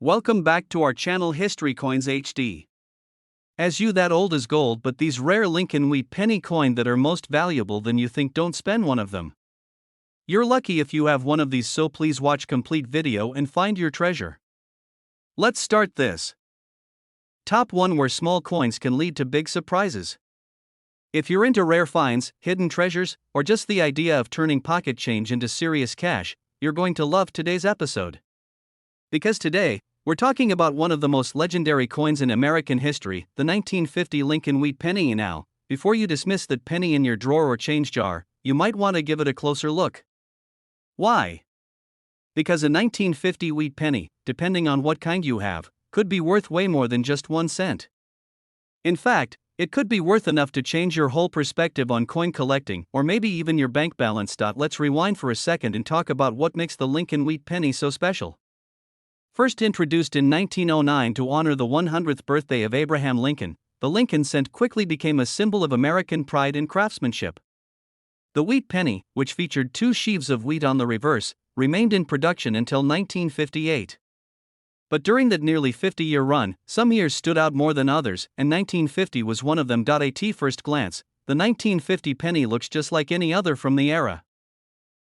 Welcome back to our channel History Coins HD. As you that old is gold, but these rare Lincoln wheat penny coin that are most valuable than you think, don't spend one of them. You're lucky if you have one of these, so please watch complete video and find your treasure. Let's start this. Top 1, where small coins can lead to big surprises. If you're into rare finds, hidden treasures, or just the idea of turning pocket change into serious cash, you're going to love today's episode. Because today, we're talking about one of the most legendary coins in American history, the 1950 Lincoln wheat penny. Now, before you dismiss that penny in your drawer or change jar, you might want to give it a closer look. Why? Because a 1950 wheat penny, depending on what kind you have, could be worth way more than just 1 cent. In fact, it could be worth enough to change your whole perspective on coin collecting, or maybe even your bank balance. Let's rewind for a second and talk about what makes the Lincoln wheat penny so special. First introduced in 1909 to honor the 100th birthday of Abraham Lincoln, the Lincoln cent quickly became a symbol of American pride and craftsmanship. The wheat penny, which featured 2 sheaves of wheat on the reverse, remained in production until 1958. But during that nearly 50-year run, some years stood out more than others, and 1950 was one of them. At first glance, the 1950 penny looks just like any other from the era.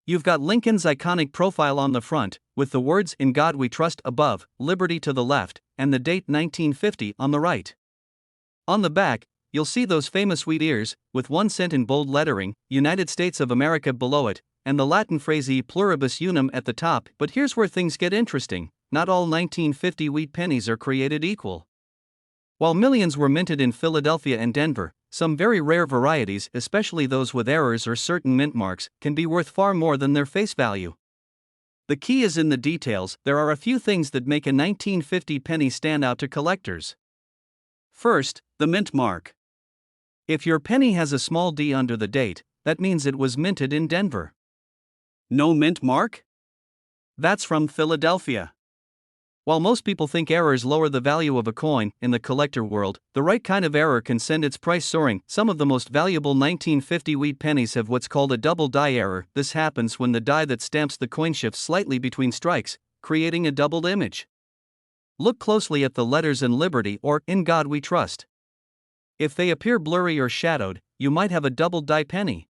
You've got Lincoln's iconic profile on the front, with the words "In God We Trust" above, liberty to the left, and the date 1950 on the right. On the back, you'll see those famous wheat ears, with 1 cent in bold lettering, United States of America below it, and the Latin phrase E pluribus unum at the top. But here's where things get interesting. Not all 1950 wheat pennies are created equal. While millions were minted in Philadelphia and Denver, some very rare varieties, especially those with errors or certain mint marks, can be worth far more than their face value. The key is in the details. There are a few things that make a 1950 penny stand out to collectors. First, the mint mark. If your penny has a small d under the date, that means it was minted in Denver. No mint mark? That's from Philadelphia. While most people think errors lower the value of a coin, in the collector world, the right kind of error can send its price soaring. Some of the most valuable 1950 wheat pennies have what's called a double die error. This happens when the die that stamps the coin shifts slightly between strikes, creating a doubled image. Look closely at the letters "in Liberty" or "In God We Trust." If they appear blurry or shadowed, you might have a double die penny.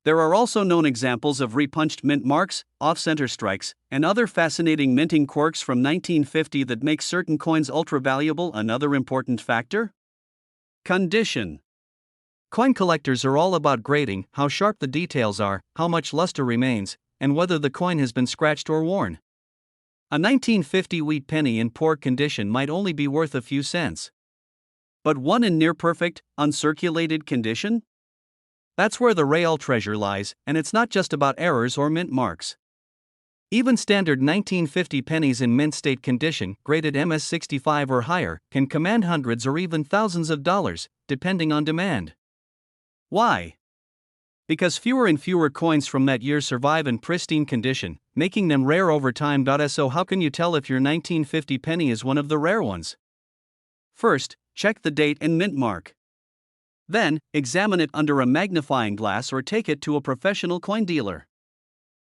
There are also known examples of repunched mint marks, off-center strikes, and other fascinating minting quirks from 1950 that make certain coins ultra-valuable. Another important factor? Condition. Coin collectors are all about grading, how sharp the details are, how much luster remains, and whether the coin has been scratched or worn. A 1950 wheat penny in poor condition might only be worth a few cents. But one in near-perfect, uncirculated condition? That's where the real treasure lies, and it's not just about errors or mint marks. Even standard 1950 pennies in mint state condition, graded MS-65 or higher, can command hundreds or even thousands of dollars, depending on demand. Why? Because fewer and fewer coins from that year survive in pristine condition, making them rare over time. So how can you tell if your 1950 penny is one of the rare ones? First, check the date and mint mark. Then, examine it under a magnifying glass or take it to a professional coin dealer.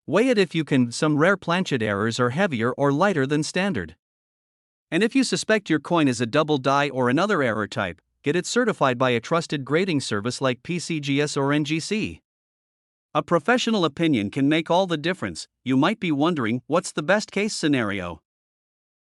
Weigh it if you can. Some rare planchet errors are heavier or lighter than standard. And if you suspect your coin is a double die or another error type, get it certified by a trusted grading service like PCGS or NGC. A professional opinion can make all the difference. You might be wondering, what's the best case scenario?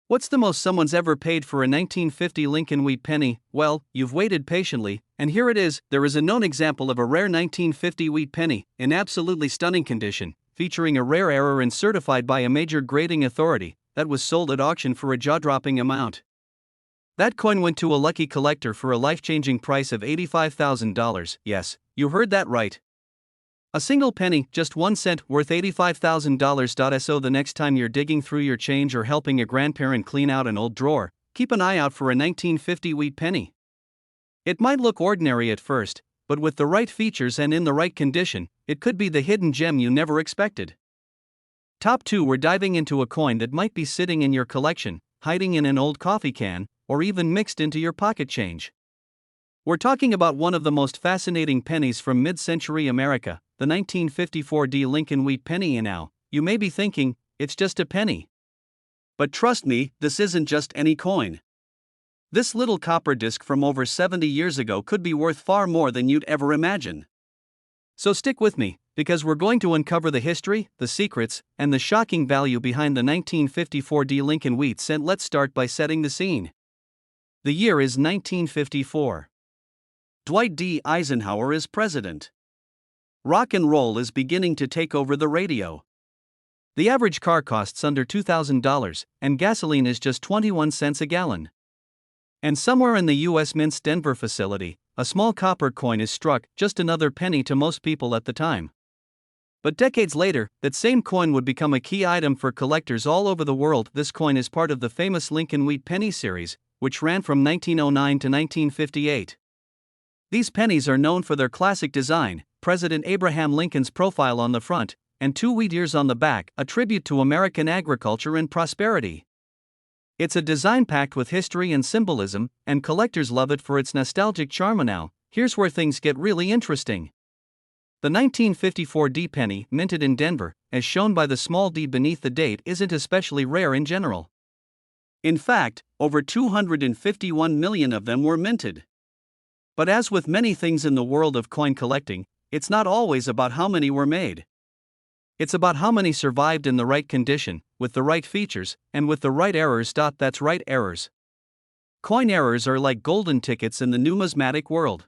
What's the most someone's ever paid for a 1950 Lincoln wheat penny? Well, you've waited patiently, and here it is. There is a known example of a rare 1950 wheat penny, in absolutely stunning condition, featuring a rare error and certified by a major grading authority, that was sold at auction for a jaw-dropping amount. That coin went to a lucky collector for a life-changing price of $85,000. Yes, you heard that right. A single penny, just 1 cent, worth $85,000. So the next time you're digging through your change or helping a grandparent clean out an old drawer, keep an eye out for a 1950 wheat penny. It might look ordinary at first, but with the right features and in the right condition, it could be the hidden gem you never expected. Top 2, we're diving into a coin that might be sitting in your collection, hiding in an old coffee can, or even mixed into your pocket change. We're talking about one of the most fascinating pennies from mid-century America, the 1954 Lincoln wheat penny. Now, you may be thinking, it's just a penny. But trust me, this isn't just any coin. This little copper disc from over 70 years ago could be worth far more than you'd ever imagine. So stick with me, because we're going to uncover the history, the secrets, and the shocking value behind the 1954 D Lincoln wheat cent. Let's start by setting the scene. The year is 1954. Dwight D. Eisenhower is president. Rock and roll is beginning to take over the radio. The average car costs under $2,000, and gasoline is just 21 cents a gallon. And somewhere in the U.S. Mint's Denver facility, a small copper coin is struck, just another penny to most people at the time. But decades later, that same coin would become a key item for collectors all over the world. This coin is part of the famous Lincoln Wheat Penny series, which ran from 1909 to 1958. These pennies are known for their classic design, President Abraham Lincoln's profile on the front, and two wheat ears on the back, a tribute to American agriculture and prosperity. It's a design packed with history and symbolism, and collectors love it for its nostalgic charm. Now, here's where things get really interesting. The 1954 D penny, minted in Denver, as shown by the small d beneath the date, isn't especially rare in general. In fact, over 251 million of them were minted. But as with many things in the world of coin collecting, it's not always about how many were made. It's about how many survived in the right condition, with the right features, and with the right errors. That's right, errors. Coin errors are like golden tickets in the numismatic world.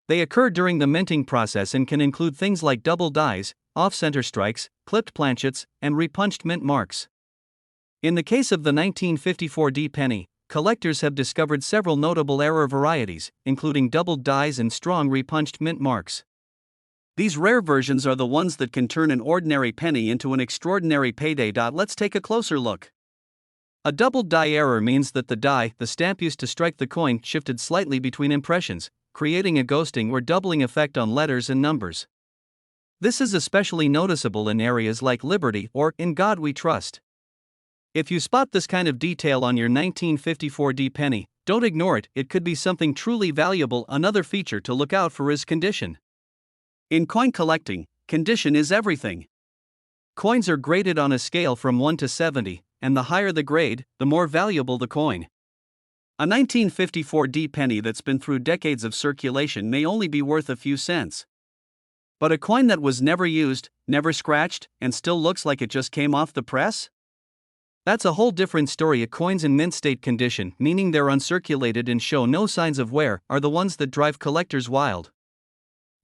They occur during the minting process and can include things like double dies, off-center strikes, clipped planchets, and repunched mint marks. In the case of the 1954 D penny, collectors have discovered several notable error varieties, including doubled dies and strong repunched mint marks. These rare versions are the ones that can turn an ordinary penny into an extraordinary payday. Let's take a closer look. A doubled die error means that the die, the stamp used to strike the coin, shifted slightly between impressions, creating a ghosting or doubling effect on letters and numbers. This is especially noticeable in areas like Liberty or In God We Trust. If you spot this kind of detail on your 1954 D penny, don't ignore it. It could be something truly valuable. Another feature to look out for is condition. In coin collecting, condition is everything. Coins are graded on a scale from 1 to 70, and the higher the grade, the more valuable the coin. A 1954 D penny that's been through decades of circulation may only be worth a few cents. But a coin that was never used, never scratched, and still looks like it just came off the press? That's a whole different story. Coins in mint state condition, meaning they're uncirculated and show no signs of wear, are the ones that drive collectors wild.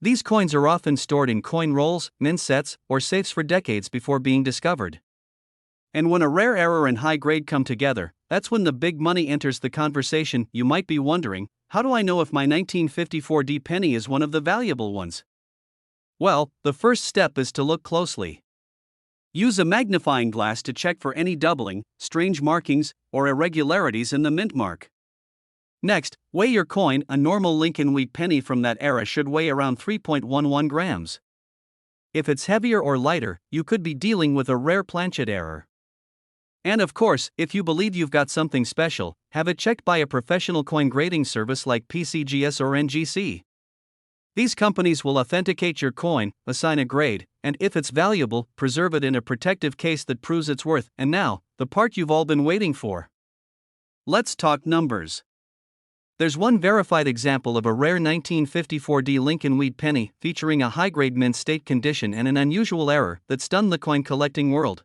These coins are often stored in coin rolls, mint sets, or safes for decades before being discovered. And when a rare error and high grade come together, that's when the big money enters the conversation. You might be wondering, how do I know if my 1954 D penny is one of the valuable ones? Well, the first step is to look closely. Use a magnifying glass to check for any doubling, strange markings, or irregularities in the mint mark. Next, weigh your coin. A normal Lincoln Wheat penny from that era should weigh around 3.11 grams. If it's heavier or lighter, you could be dealing with a rare planchet error. And of course, if you believe you've got something special, have it checked by a professional coin grading service like PCGS or NGC. These companies will authenticate your coin, assign a grade, and if it's valuable, preserve it in a protective case that proves its worth. And now, the part you've all been waiting for. Let's talk numbers. There's one verified example of a rare 1954 D Lincoln Wheat penny featuring a high-grade mint state condition and an unusual error that stunned the coin collecting world.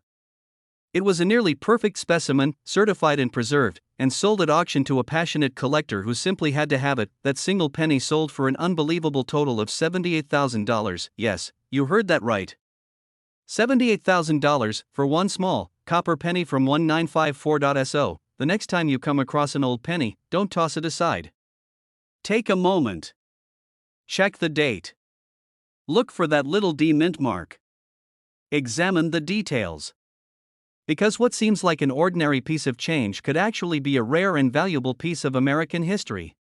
It was a nearly perfect specimen, certified and preserved, and sold at auction to a passionate collector who simply had to have it. That single penny sold for an unbelievable total of $78,000. Yes, you heard that right. $78,000 for one small, copper penny from 1954.so. The next time you come across an old penny, don't toss it aside. Take a moment. Check the date. Look for that little D mint mark. Examine the details. Because what seems like an ordinary piece of change could actually be a rare and valuable piece of American history.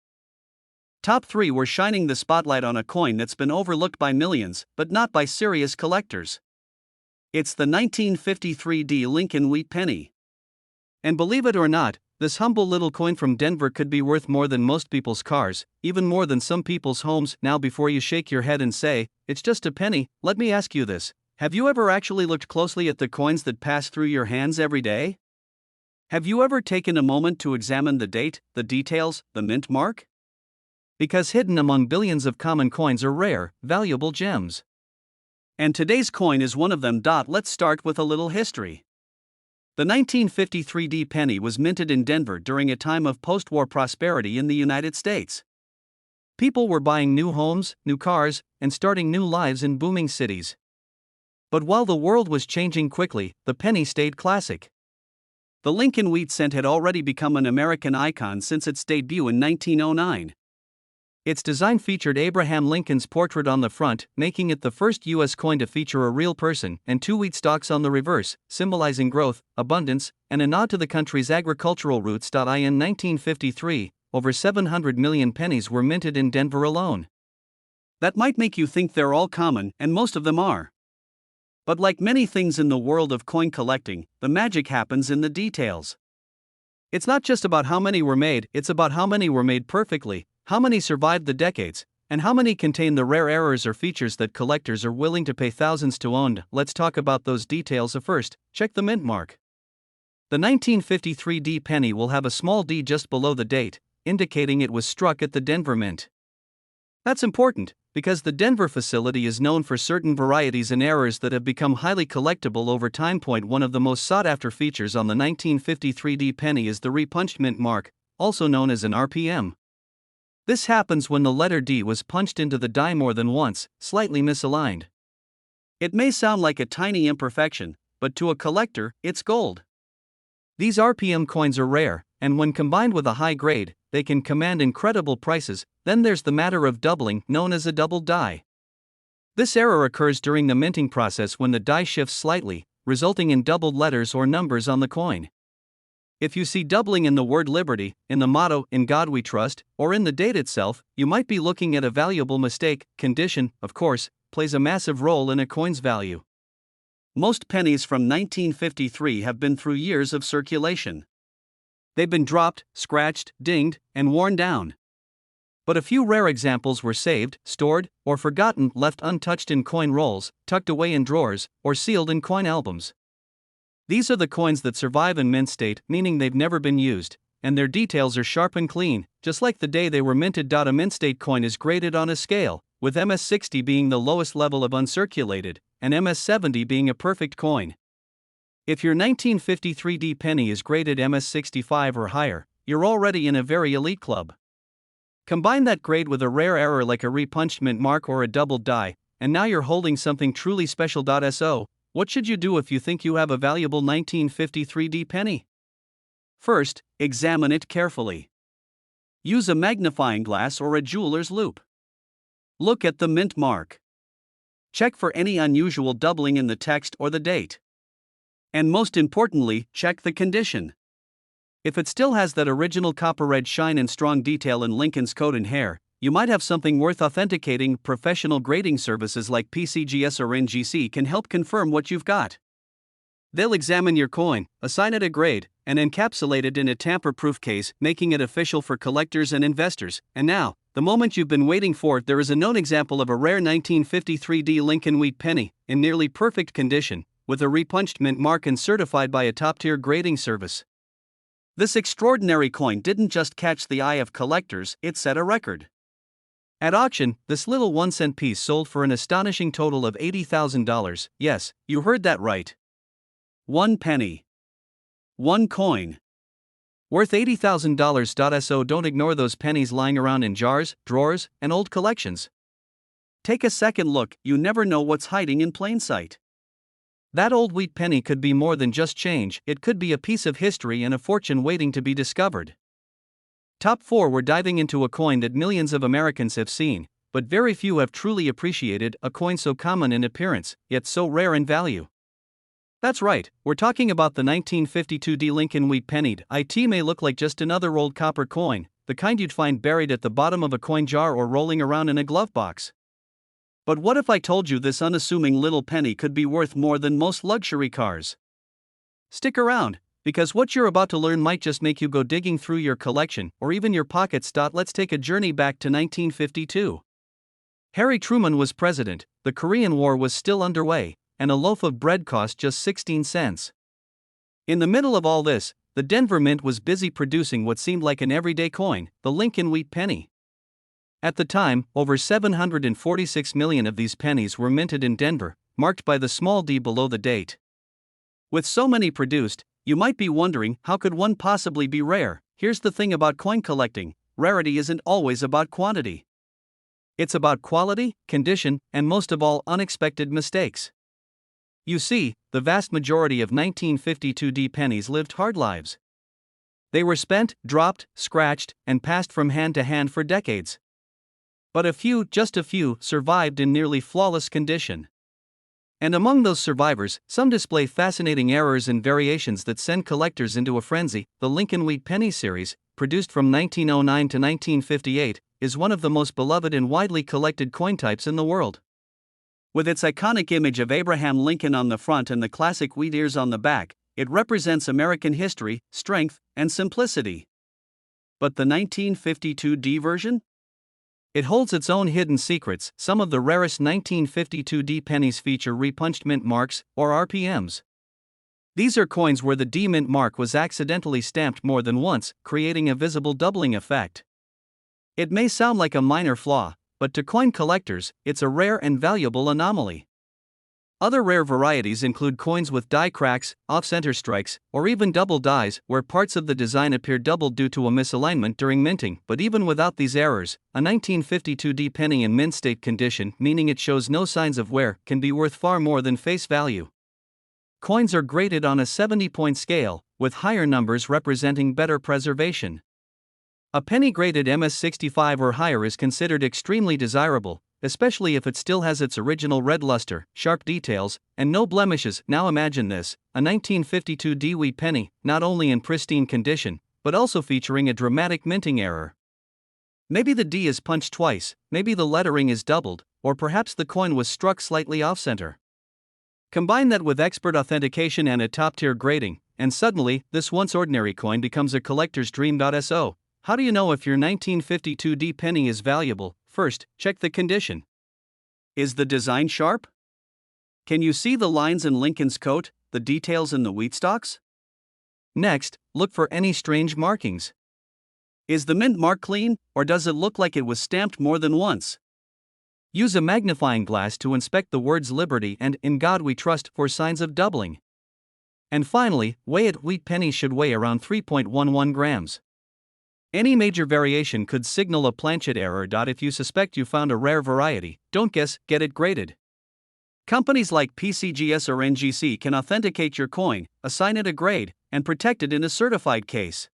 Top 3 were shining the spotlight on a coin that's been overlooked by millions, but not by serious collectors. It's the 1953 D Lincoln Wheat penny. And believe it or not, this humble little coin from Denver could be worth more than most people's cars, even more than some people's homes. Now, before you shake your head and say, it's just a penny, let me ask you this. Have you ever actually looked closely at the coins that pass through your hands every day? Have you ever taken a moment to examine the date, the details, the mint mark? Because hidden among billions of common coins are rare, valuable gems. And today's coin is one of them. Let's start with a little history. The 1953 penny was minted in Denver during a time of post-war prosperity in the United States. People were buying new homes, new cars, and starting new lives in booming cities. But while the world was changing quickly, the penny stayed classic. The Lincoln wheat cent had already become an American icon since its debut in 1909. Its design featured Abraham Lincoln's portrait on the front, making it the first U.S. coin to feature a real person, and two wheat stalks on the reverse, symbolizing growth, abundance, and a nod to the country's agricultural roots. In 1953, over 700 million pennies were minted in Denver alone. That might make you think they're all common, and most of them are. But like many things in the world of coin collecting, the magic happens in the details. It's not just about how many were made, it's about how many were made perfectly, how many survived the decades, and how many contain the rare errors or features that collectors are willing to pay thousands to own. Let's talk about those details. First, check the mint mark. The 1953 penny will have a small d just below the date, indicating it was struck at the Denver Mint. That's important, because the Denver facility is known for certain varieties and errors that have become highly collectible over time. One of the most sought-after features on the 1953 penny is the repunched mint mark, also known as an RPM. This happens when the letter D was punched into the die more than once, slightly misaligned. It may sound like a tiny imperfection, but to a collector, it's gold. These RPM coins are rare, and when combined with a high grade, they can command incredible prices. Then there's the matter of doubling, known as a doubled die. This error occurs during the minting process when the die shifts slightly, resulting in doubled letters or numbers on the coin. If you see doubling in the word liberty, in the motto, "In God We Trust," or in the date itself, you might be looking at a valuable mistake. Condition, of course, plays a massive role in a coin's value. Most pennies from 1953 have been through years of circulation. They've been dropped, scratched, dinged, and worn down. But a few rare examples were saved, stored, or forgotten, left untouched in coin rolls, tucked away in drawers, or sealed in coin albums. These are the coins that survive in mint state, meaning they've never been used, and their details are sharp and clean, just like the day they were minted. A mint state coin is graded on a scale, with MS60 being the lowest level of uncirculated, and MS70 being a perfect coin. If your 1953 penny is graded MS65 or higher, you're already in a very elite club. Combine that grade with a rare error like a repunched mint mark or a doubled die, and now you're holding something truly special. So, what should you do if you think you have a valuable 1953 penny? First, examine it carefully. Use a magnifying glass or a jeweler's loupe. Look at the mint mark. Check for any unusual doubling in the text or the date. And most importantly, check the condition. If it still has that original copper red shine and strong detail in Lincoln's coat and hair, you might have something worth authenticating. Professional grading services like PCGS or NGC can help confirm what you've got. They'll examine your coin, assign it a grade, and encapsulate it in a tamper-proof case, making it official for collectors and investors. And now, the moment you've been waiting for, there is a known example of a rare 1953 Lincoln wheat penny, in nearly perfect condition, with a repunched mint mark and certified by a top-tier grading service. This extraordinary coin didn't just catch the eye of collectors, it set a record. At auction, this little 1-cent piece sold for an astonishing total of $80,000. Yes, you heard that right. 1 penny. 1 coin. Worth $80,000. So don't ignore those pennies lying around in jars, drawers, and old collections. Take a second look, you never know what's hiding in plain sight. That old wheat penny could be more than just change, it could be a piece of history and a fortune waiting to be discovered. Top 4, we're diving into a coin that millions of Americans have seen, but very few have truly appreciated, a coin so common in appearance, yet so rare in value. That's right, we're talking about the 1952 Lincoln wheat penny. It may look like just another old copper coin, the kind you'd find buried at the bottom of a coin jar or rolling around in a glove box. But what if I told you this unassuming little penny could be worth more than most luxury cars? Stick around, because what you're about to learn might just make you go digging through your collection or even your pockets. Let's take a journey back to 1952. Harry Truman was president, the Korean War was still underway, and a loaf of bread cost just 16 cents. In the middle of all this, the Denver Mint was busy producing what seemed like an everyday coin, the Lincoln Wheat Penny. At the time, over 746 million of these pennies were minted in Denver, marked by the small d below the date. With so many produced, you might be wondering, how could one possibly be rare? Here's the thing about coin collecting: rarity isn't always about quantity. It's about quality, condition, and most of all, unexpected mistakes. You see, the vast majority of 1952 D pennies lived hard lives. They were spent, dropped, scratched, and passed from hand to hand for decades. But a few, just a few, survived in nearly flawless condition. And among those survivors, some display fascinating errors and variations that send collectors into a frenzy. The Lincoln Wheat Penny series, produced from 1909 to 1958, is one of the most beloved and widely collected coin types in the world. With its iconic image of Abraham Lincoln on the front and the classic wheat ears on the back, it represents American history, strength, and simplicity. But the 1952 D version? It holds its own hidden secrets. Some of the rarest 1952 D pennies feature repunched mint marks, or RPMs. These are coins where the D mint mark was accidentally stamped more than once, creating a visible doubling effect. It may sound like a minor flaw, but to coin collectors, it's a rare and valuable anomaly. Other rare varieties include coins with die cracks, off-center strikes, or even double dies, where parts of the design appear doubled due to a misalignment during minting. But even without these errors, a 1952 D penny in mint state condition, meaning it shows no signs of wear, can be worth far more than face value. Coins are graded on a 70-point scale, with higher numbers representing better preservation. A penny graded MS65 or higher is considered extremely desirable, especially if it still has its original red luster, sharp details, and no blemishes. Now imagine this: a 1952 D wheat penny, not only in pristine condition, but also featuring a dramatic minting error. Maybe the D is punched twice, maybe the lettering is doubled, or perhaps the coin was struck slightly off-center. Combine that with expert authentication and a top-tier grading, and suddenly, this once ordinary coin becomes a collector's dream. So, how do you know if your 1952 D penny is valuable? First, check the condition. Is the design sharp? Can you see the lines in Lincoln's coat, the details in the wheat stalks? Next, look for any strange markings. Is the mint mark clean, or does it look like it was stamped more than once? Use a magnifying glass to inspect the words Liberty and In God We Trust for signs of doubling. And finally, weigh it. Wheat pennies should weigh around 3.11 grams. Any major variation could signal a planchet error. If you suspect you found a rare variety, don't guess, get it graded. Companies like PCGS or NGC can authenticate your coin, assign it a grade, and protect it in a certified case.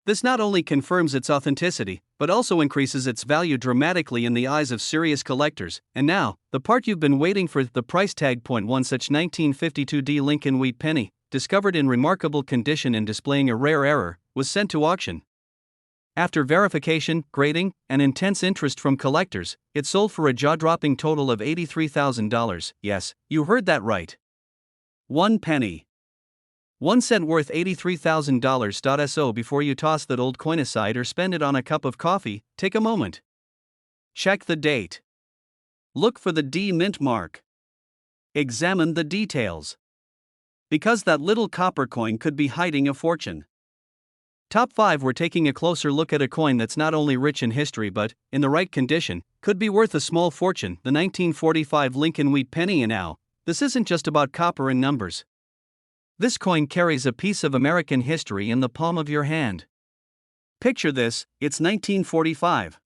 This not only confirms its authenticity, but also increases its value dramatically in the eyes of serious collectors. And now, the part you've been waiting for: the price tag. One such 1952 D Lincoln Wheat Penny, discovered in remarkable condition and displaying a rare error, was sent to auction. After verification, grading, and intense interest from collectors, it sold for a jaw-dropping total of $83,000. Yes, you heard that right. 1 penny. 1 cent worth $83,000. So before you toss that old coin aside or spend it on a cup of coffee, take a moment. Check the date. Look for the D mint mark. Examine the details. Because that little copper coin could be hiding a fortune. Top 5. We're taking a closer look at a coin that's not only rich in history but, in the right condition, could be worth a small fortune: the 1945 Lincoln Wheat Penny. And now, this isn't just about copper and numbers. This coin carries a piece of American history in the palm of your hand. Picture this: it's 1945.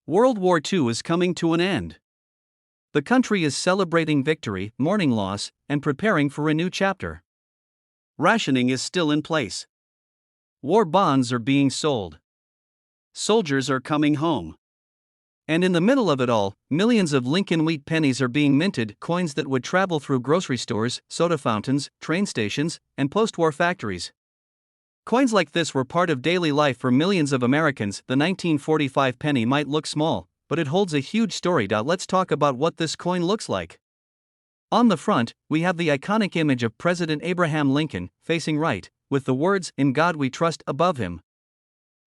World War II is coming to an end. The country is celebrating victory, mourning loss, and preparing for a new chapter. Rationing is still in place. War bonds are being sold. Soldiers are coming home. And in the middle of it all, millions of Lincoln Wheat pennies are being minted, coins that would travel through grocery stores, soda fountains, train stations, and post-war factories. Coins like this were part of daily life for millions of Americans. The 1945 penny might look small, but it holds a huge story. Let's talk about what this coin looks like. On the front, we have the iconic image of President Abraham Lincoln, facing right, with the words "In God We Trust" above him.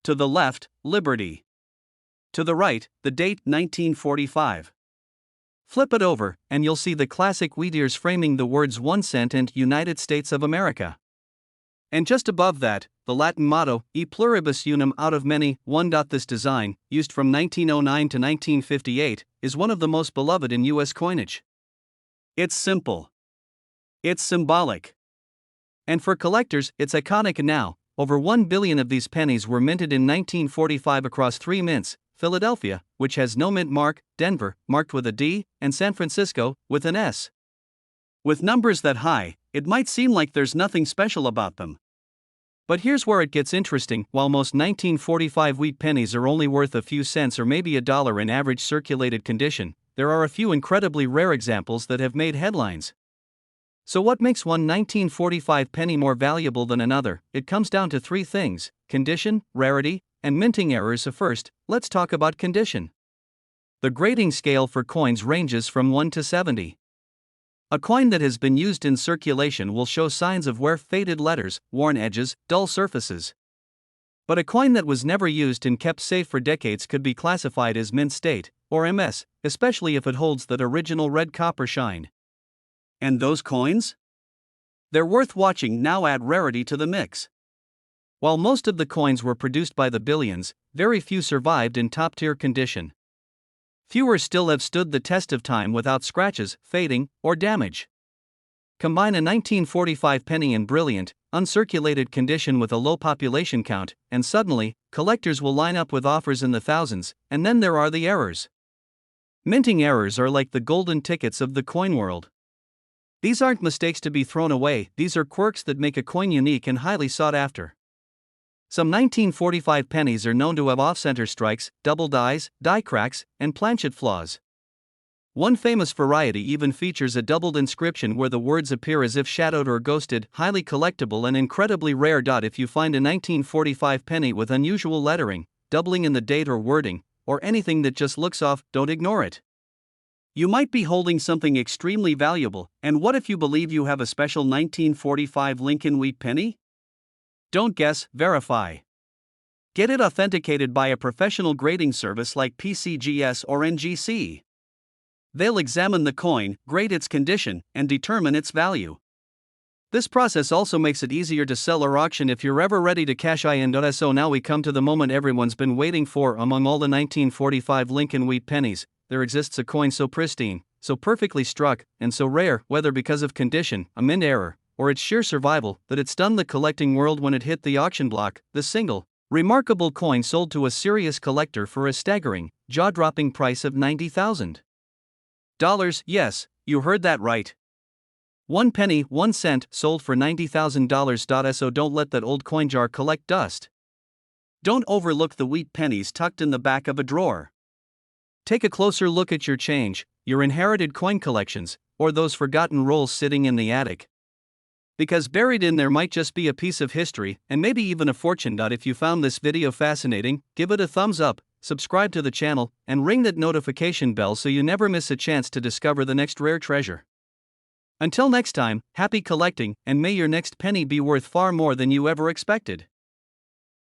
To the left, Liberty. To the right, the date 1945. Flip it over, and you'll see the classic wheat ears framing the words 1 cent and United States of America. And just above that, the Latin motto, E pluribus unum out of many, one. This design, used from 1909 to 1958, is one of the most beloved in US coinage. It's simple. It's symbolic. And for collectors, it's iconic now. Over 1 billion of these pennies were minted in 1945 across 3 mints: Philadelphia, which has no mint mark, Denver, marked with a D, and San Francisco, with an S. With numbers that high, it might seem like there's nothing special about them. But here's where it gets interesting. While most 1945 wheat pennies are only worth a few cents or maybe $1 in average circulated condition, there are a few incredibly rare examples that have made headlines. So what makes one 1945 penny more valuable than another? It comes down to 3 things: condition, rarity, and minting errors. First, let's talk about condition. The grading scale for coins ranges from 1 to 70. A coin that has been used in circulation will show signs of wear: faded letters, worn edges, dull surfaces. But a coin that was never used and kept safe for decades could be classified as mint state, or MS, especially if it holds that original red copper shine. And those coins? They're worth watching. Now add rarity to the mix. While most of the coins were produced by the billions, very few survived in top-tier condition. Fewer still have stood the test of time without scratches, fading, or damage. Combine a 1945 penny in brilliant, uncirculated condition with a low population count, and suddenly, collectors will line up with offers in the thousands. And then there are the errors. Minting errors are like the golden tickets of the coin world. These aren't mistakes to be thrown away, these are quirks that make a coin unique and highly sought after. Some 1945 pennies are known to have off-center strikes, double dies, die cracks, and planchet flaws. One famous variety even features a doubled inscription where the words appear as if shadowed or ghosted. Highly collectible and incredibly rare. If you find a 1945 penny with unusual lettering, doubling in the date or wording, or anything that just looks off, don't ignore it. You might be holding something extremely valuable, and what if you believe you have a special 1945 Lincoln wheat penny? Don't guess, verify. Get it authenticated by a professional grading service like PCGS or NGC. They'll examine the coin, grade its condition, and determine its value. This process also makes it easier to sell or auction if you're ever ready to cash in. So now we come to the moment everyone's been waiting for. Among all the 1945 Lincoln wheat pennies, there exists a coin so pristine, so perfectly struck, and so rare, whether because of condition, a mint error, or its sheer survival, that it stunned the collecting world when it hit the auction block. The single, remarkable coin sold to a serious collector for a staggering, jaw-dropping price of $90,000. Yes, you heard that right. 1 penny, 1 cent, sold for $90,000. So don't let that old coin jar collect dust. Don't overlook the wheat pennies tucked in the back of a drawer. Take a closer look at your change, your inherited coin collections, or those forgotten rolls sitting in the attic. Because buried in there might just be a piece of history, and maybe even a fortune. If you found this video fascinating, give it a thumbs up, subscribe to the channel, and ring that notification bell so you never miss a chance to discover the next rare treasure. Until next time, happy collecting, and may your next penny be worth far more than you ever expected.